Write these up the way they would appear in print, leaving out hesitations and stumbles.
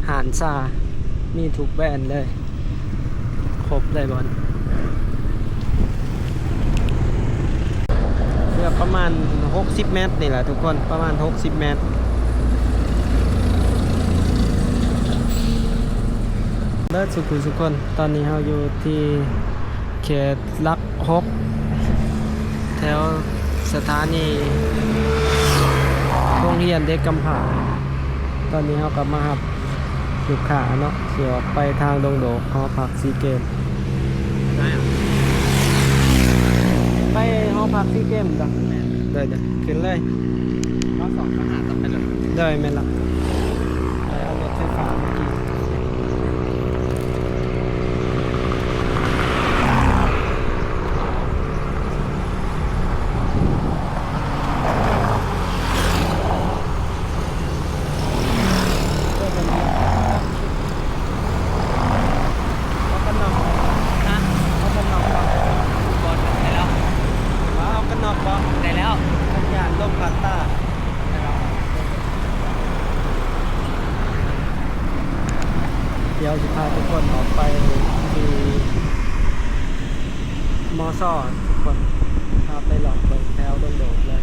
หารซามีทุกแบรนด์เลยครบเลยบอลเพื่อประมาณ60เมตรนี่แหละทุกคนประมาณ60เมตรเลิศสุกคนตอนนี้เราอยู่ที่เขตลักฮกแถวสถานีโรงเรียนเด็กกำพร้าตอนนี้เรากลับมาครับลูกค้าเนาะเดี๋ยวไปทางดงโดกหอพักซีเกมไปหอพักซีเกมจ้ะเดี๋ยวขึ้นเลยรอบ2ปัญหาต้องไปเลยเดี๋ยวไม่ละไปเอารถไฟฟ้าเมื่อกี้เดี๋ยวจะพาทุกคนออกไปที่มอซ่อทุกคนพาไปหลอกเปิดแถวโดดๆเลย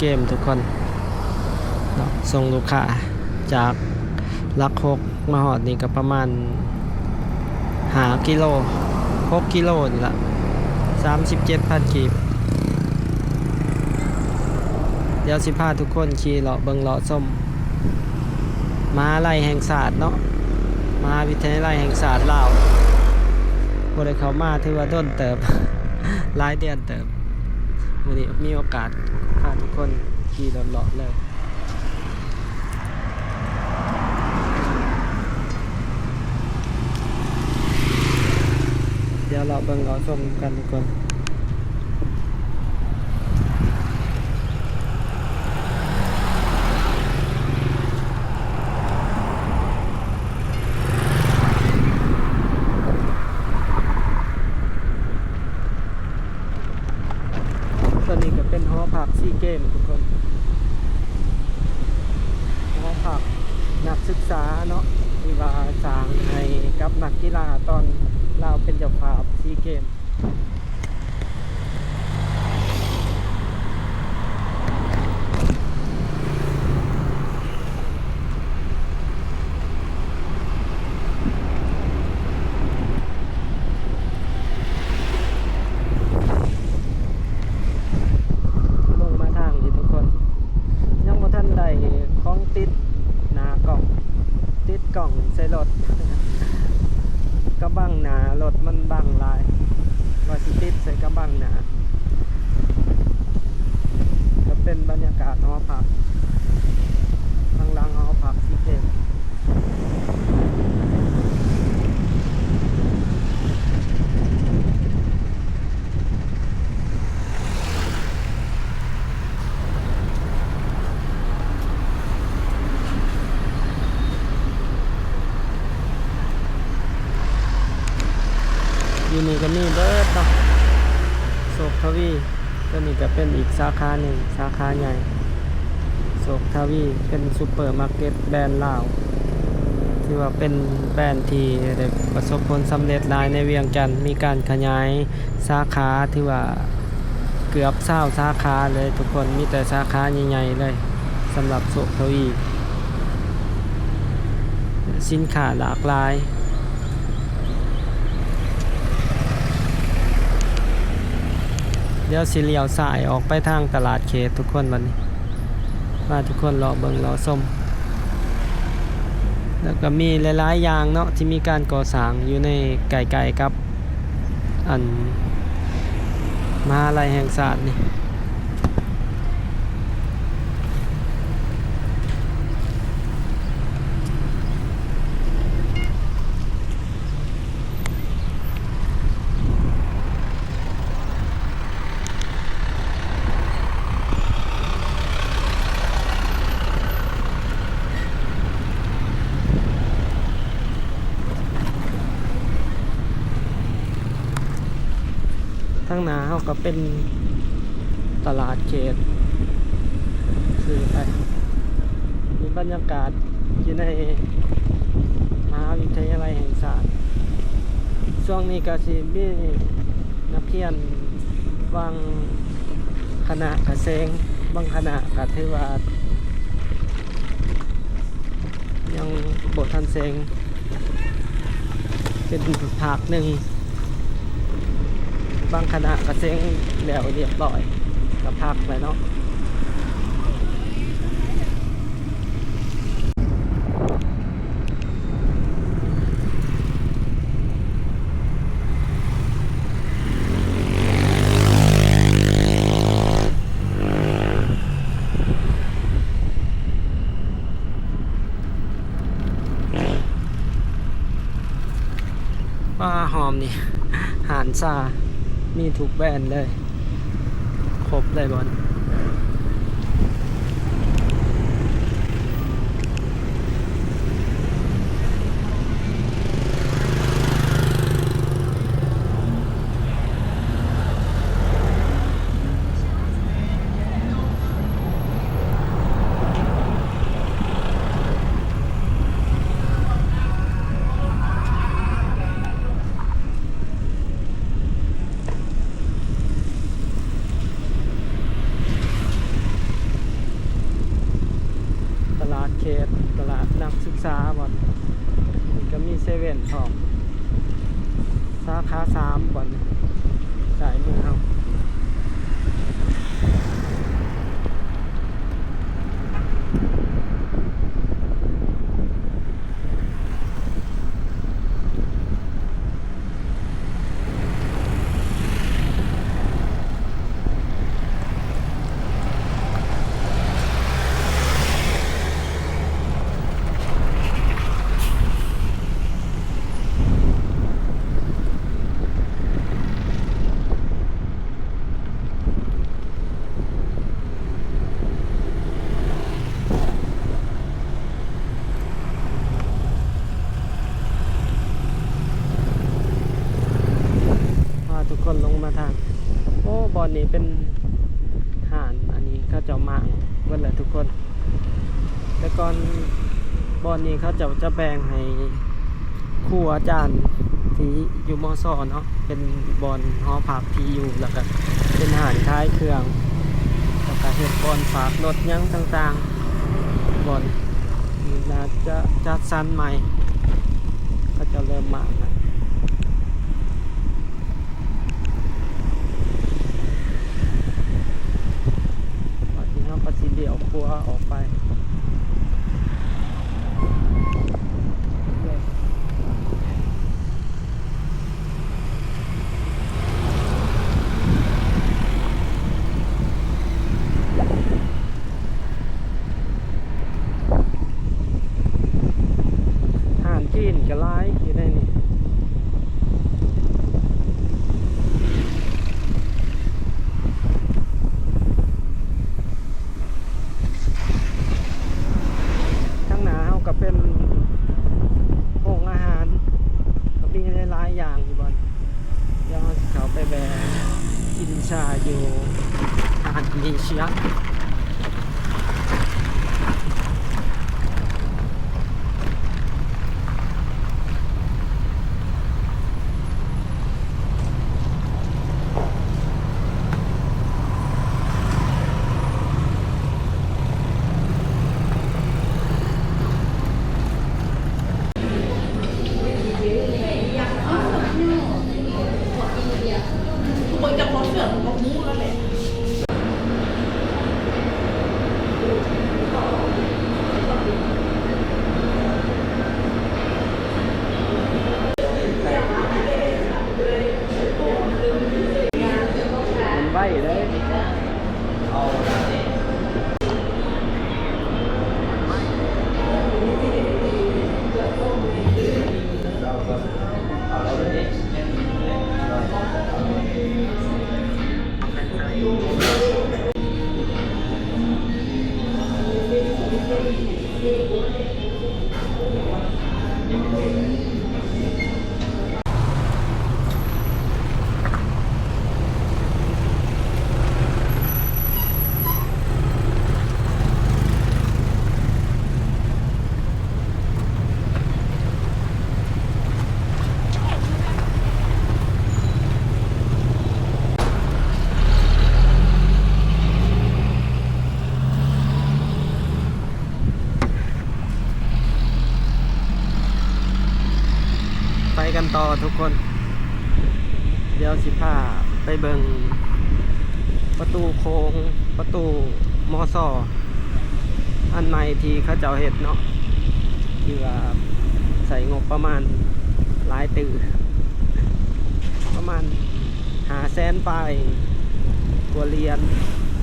เกมทุกคนส่งลูกค้าจากลักฮกมาหอดนี่ก็ประมาณ5 กิโล6 กิโลนี่ละ37,000 กีบเดี๋ยวสิพาทุกคนขี่เลาะเบิงเลาะส้มมาไล่แห่งศาสตร์เนาะมาวิทยาลัยแห่งศาสตร์ลาวบ่ได้เข้ามาถือว่าโดนเติบ หลายเดือนเติบวันนี้มีโอกาสพาทุกคนขี่รถเลาะเลยเดี๋ยวเราเบิ่งเราชมกันทุกคนตอนนี้ก็เป็นหอพักซีเกมทุกคนหอพักนักศึกษาเนาะที่ว่าสร้างให้กับนักกีฬาตอนเราเป็นเจ้าภาพซีเกมลงมาทางที่ทุกคนยังบ่ทันได้ของติดหน้ากล่องติดกล่องใส่รถ ก็บังหนารถมันบังลายว่าสิ บังหนาก็เป็นบรรยากาศหอพักทางหลังหอพักสีเทพอยู่นี่ก็มีเบิร์ดเนาะโศกทวีตัวนี้ก็เป็นอีกสาขาหนึ่งสาขาใหญ่โศกทวีเป็นซูเปอร์มาร์เก็ตแบรนด์ลาวที่ว่าเป็นแบรนด์ที่ได้ประสบผลสำเร็จหลายในเวียงจันทน์มีการขยายสาขาที่ว่าเกือบ20สาขาเลยทุกคนมีแต่สาขาใหญ่ๆเลยสำหรับโศกทวีสินค้าหลากหลายเดี๋ยวสิเลี้ยวซ้ายออกไปทางตลาดเขตทุกคนวันนี้มาทุกคนรอเบิ่งรอส้มแล้วก็มีหลายๆอย่างเนาะที่มีการก่อสร้างอยู่ในไกลๆกับอันมหาลัยแห่งศาสตร์นี่ทั้งหน้าเขาก็เป็นตลาดเขตคือไปมีบรรยากาศอยู่ในมหาวิทยาลัยแห่งศาสตร์ช่วงนี้ก็สิมีนักเรียนบางคณะกระเซงบางคณะก็ถือว่ายังบ่ทันเซงเป็นภาคหนึ่งบางคณะก็เซ็งแล้วเรียบร้อยก็พักไปเนาะว่าหอมนี่หานซามีทุกแบรนด์เลย ครบเลยบอลเขตตลาดนักศึกษาบอนนี่ก็มีเซเว่นพร้อมสาขา3บอนสายมือเอาทุกคนลงมาทางโอ้บอนนี้เป็นห่านอันนี้เขาเจ้ามังเวลาทุกคนแต่ก่อนบอนนี้เขาจะแบ่งให้ครูอาจารย์ที่อยู่มอซอเนาะเป็นบอนหอพักที่อยู่แล้วก็เป็นห่านท้ายเครื่องแล้วก็เฮ็ดบอนฝากรถยังต่างๆบอนนี่น่าจะจัดสรรใหม่เขาจะเริ่มมานะปฏิเดี่ยวครัวออกไป แวะกินชาอยู่อาหารอินโดนีเซียมันไหวเลยเอาไปกันต่อทุกคน เดี๋ยวสิพาไปเบิงประตูโค้งประตูมอสออันใหม่ที่เขาเจ้าเฮ็ดเนาะที่ว่าใส่งบประมาณหลายตื่ประมาณ500,000 ปลายตัวเหรียญ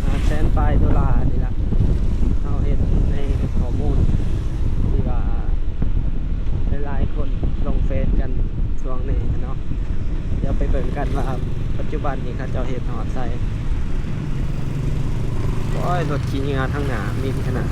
500,000 ปลายดอลลาร์นี่ล่ะเขาเฮ็ดในข้อมูลที่ว่าหลายๆคนลงเฟซกันช่วงนี้เนาะเดี๋ยวไปเบิ่งกันว่าปัจจุบันนี้เขาเจ้าเฮ็ดหอดใส่โอ้ยรถขี่งานทั้งหน้ามีขนาด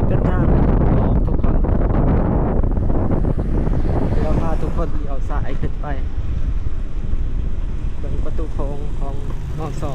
เป็นทางออกทุกคนเดี๋ยวพาทุกคนเลี้ยวซ้ายขึ้นไปเบิ่งประตูโค้งของมอสอ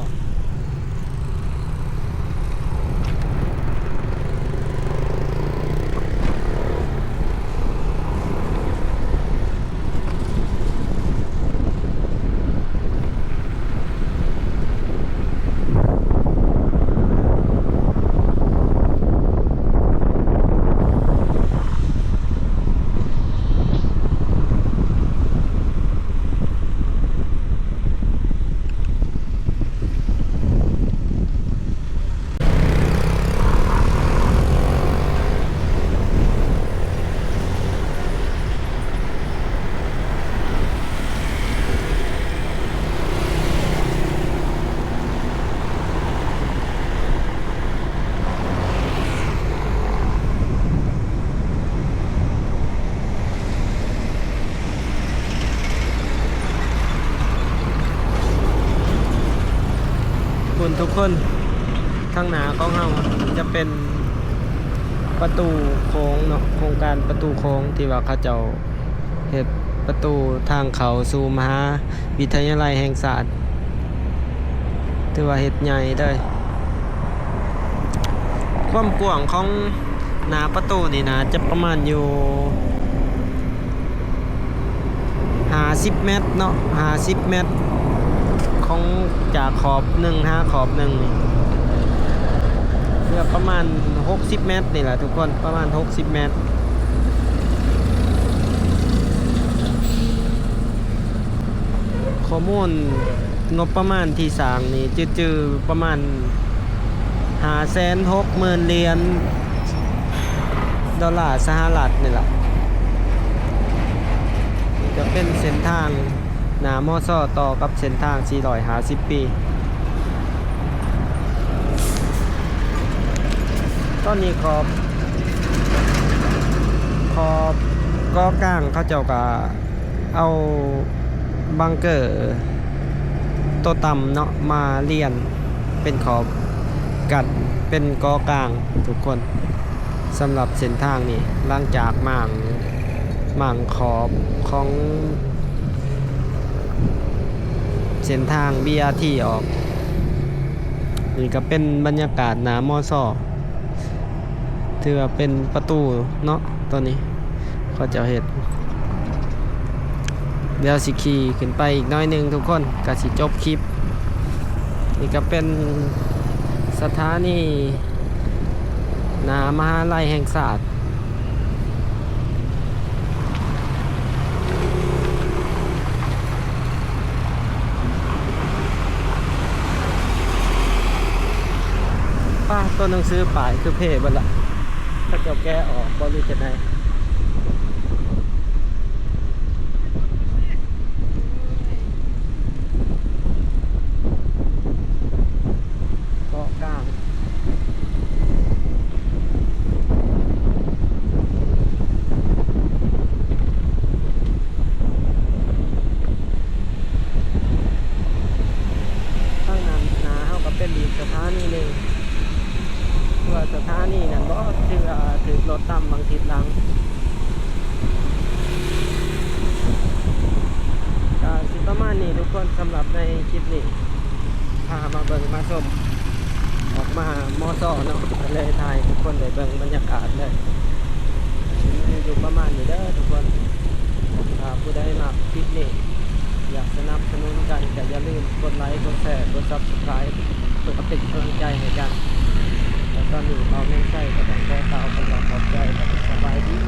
คุณทุกคนข้างหน้าของเราจะเป็นประตูโค้งเนาะโครงการประตูโค้งที่ว่าเขาเจ้าเฮ็ดประตูทางเขาสู่มหาวิทยาลัยแห่งศาสตร์ถือว่าเฮ็ดใหญ่เด้อความกว้างของหน้าประตูนี่นะจะประมาณอยู่50 เมตรเนาะ50 เมตรของจากขอบหนึ่งขอบหนึ่งนี่เพื่อประมาณ60 เมตรนี่แหละทุกคนประมาณ60 เมตร ข้อมูลงบประมาณที่สร้างนี่จือๆประมาณ560,000 เหรียญดอลลาร์สหรัฐนี่ล่ะจะเป็นเส้นทางหน้ามอซ่อต่อกับเส้นทาง450 ปีตอนนี้ขอบก็กลางเขาเจ้าก็เอาบังเกอร์ตัวต่ำเนาะมาเรียนเป็นขอบกัดเป็นกอกลางทุกคนสำหรับเส้นทางนี้หลังจากหม่างขอบของเส้นทาง BRT ออกนี่ก็เป็นบรรยากาศหน้ามอซ่อถือว่าเป็นประตูเนาะตัวนี้เขาจะเฮ็ดเดี๋ยวสิขี่ขึ้นไปอีกน้อยหนึงทุกคนก็สิจบคลิปนี่ก็เป็นสถานีหน้ามหาลัยแห่งศาสตร์ป้าตัวหนังสือป่ายคือเพจบัดละถ้าเจ้าแก้ออกบ่รู้จะได้เกาะกลางข้างนั้นหนาเฮาก็เป็นอีกสถานีหนึงว่าสถานีนั่นบ่ถือรถต่ำบางทิศหลังก็สิประมาณนี้ทุกคนสำหรับในคลิปนี้พามาเบิ่งมาชมออกมามอซ่อเนาะก็เลยถ่ายทุกคนได้เบิ่งบรรยากาศเลยอยู่ประมาณนี้เด้อทุกคนผู้ใดมักคลิปนี้อยากสนับสนุนกันก็อย่าลืมกดไลค์กดแชร์กด Subscribe เพื่อเป็นกำลังใจให้กันแล้วตอนนี้เราไม่ใช่ก็ต้องขอกล่าวคำขอบใจสบายดี